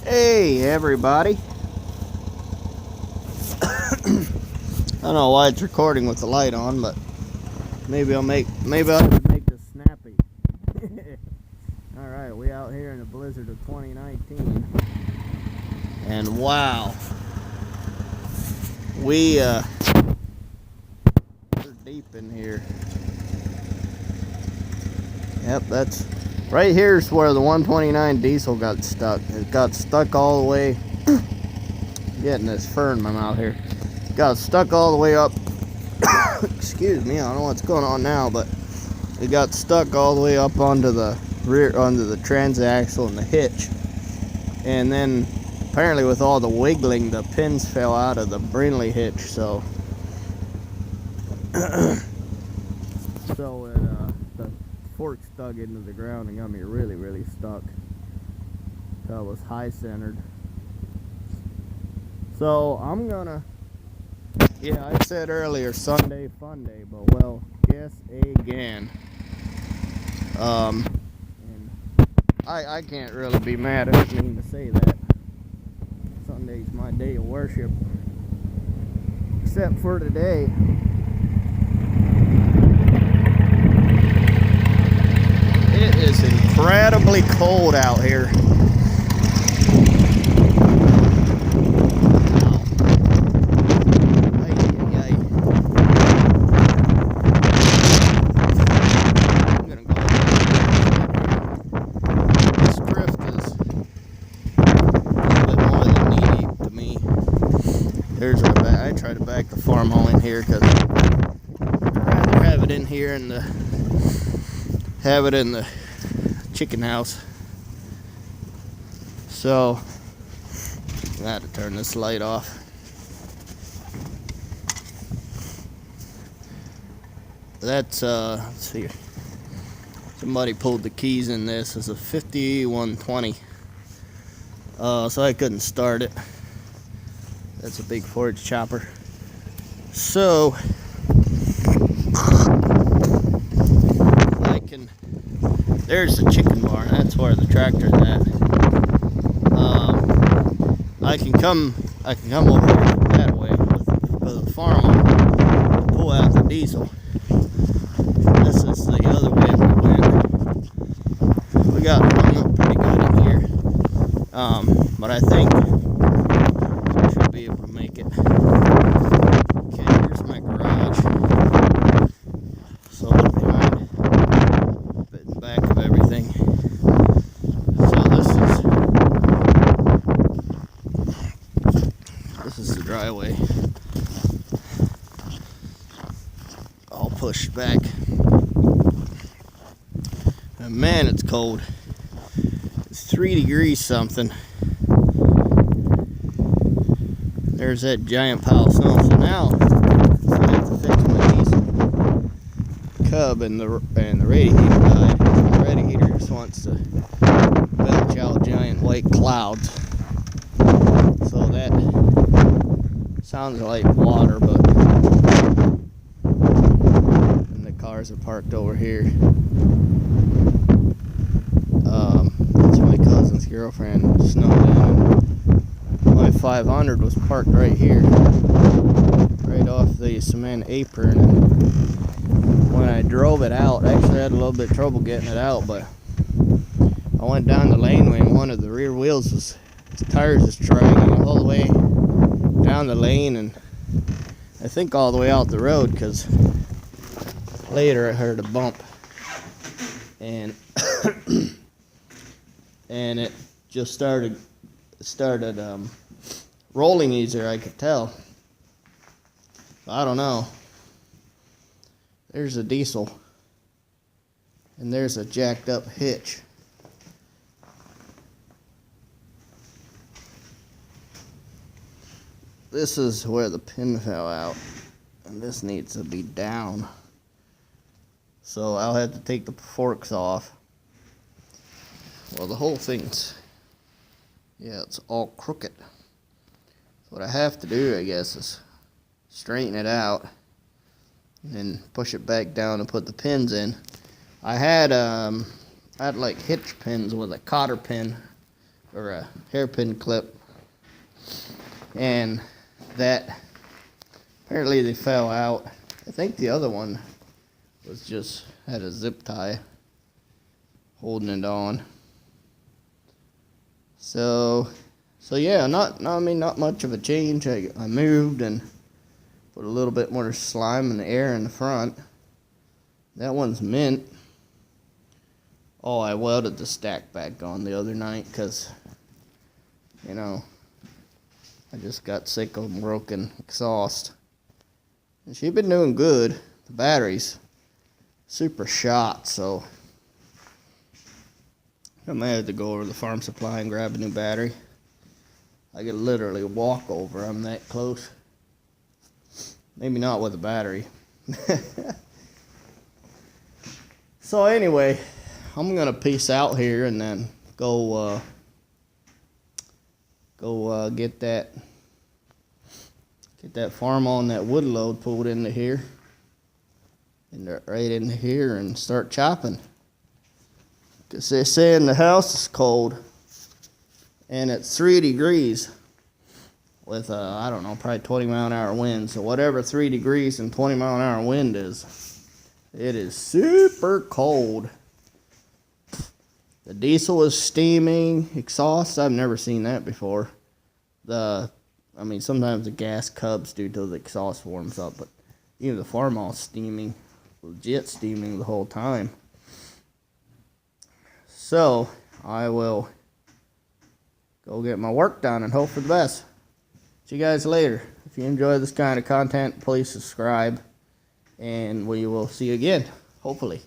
Hey everybody. I don't know why it's recording with the light on, but maybe I'll make this snappy. Alright, we out here in the blizzard of 2019. And wow. We're deep in here. Yep, that's right here's where the 129 diesel got stuck. It got stuck all the way. Getting this fur in my mouth here. Got stuck all the way up. Excuse me, I don't know what's going on now, but it got stuck all the way up onto the transaxle and the hitch. And then apparently with all the wiggling, the pins fell out of the Brindley hitch, so the fork stuck into the ground and got me really stuck. That was high centered. So I'm gonna, I said earlier Sunday fun day, but well, guess again. And I can't really be mad. I didn't mean to say that. Sunday's my day of worship, except for today. It is incredibly cold out here. There's our back. I try to back the farm hole in here because I'd rather have it in here and have it in the chicken house. So I had to turn this light off. That's let's see. Somebody pulled the keys in this. It's a 5120. So I couldn't start it. That's a big forage chopper. So there's the chicken barn. That's where the tractor's at. I can come over that way with the farm to pull out the diesel. This is the other way we went. We got hung up pretty good in here. But I think be able to make it. Okay, here's my garage. So behind the back of everything. So this is the driveway. All pushed back. And man, it's cold. It's 3 degrees something. There's that giant pile of snow. So now I have to fix my diesel cub and the radiator died. The radiator just wants to belch out giant white clouds. So that sounds like water, but and the cars are parked over here. That's my cousin's girlfriend snowed in. My 500 was parked right here, right off the cement apron, and when I drove it out, I actually had a little bit of trouble getting it out, but I went down the laneway and one of the rear wheels the tires was dragging all the way down the lane, and I think all the way out the road, because later I heard a bump, and and it just started rolling easier, I could tell. I don't know. There's a diesel. And there's a jacked up hitch. This is where the pin fell out. And this needs to be down. So I'll have to take the forks off. Well, the whole thing's, it's all crooked. What I have to do, I guess, is straighten it out and then push it back down and put the pins in. I had like hitch pins with a cotter pin or a hairpin clip, and that apparently they fell out. I think the other one was just had a zip tie holding it on. So yeah, not much of a change. I moved and put a little bit more slime in the air in the front. That one's mint. Oh, I welded the stack back on the other night because, you know, I just got sick of broken exhaust. And she'd been doing good. The battery's super shot, so I may have to go over to the farm supply and grab a new battery. I could literally walk over. I'm that close. Maybe not with a battery. So anyway, I'm gonna peace out here and then go get that farm on that wood load pulled into here, right into here, and start chopping. Cause they're saying the house is cold, and it's 3 degrees with I don't know, probably 20-mile-an-hour wind. So whatever 3 degrees and 20-mile-an-hour wind is, it is super cold. The diesel is steaming. Exhaust, I've never seen that before. Sometimes the gas cubs do till the exhaust warms up, but even the Farmall's steaming, legit steaming the whole time. So I will go get my work done and hope for the best. See you guys later. If you enjoy this kind of content, please subscribe, and we will see you again, hopefully.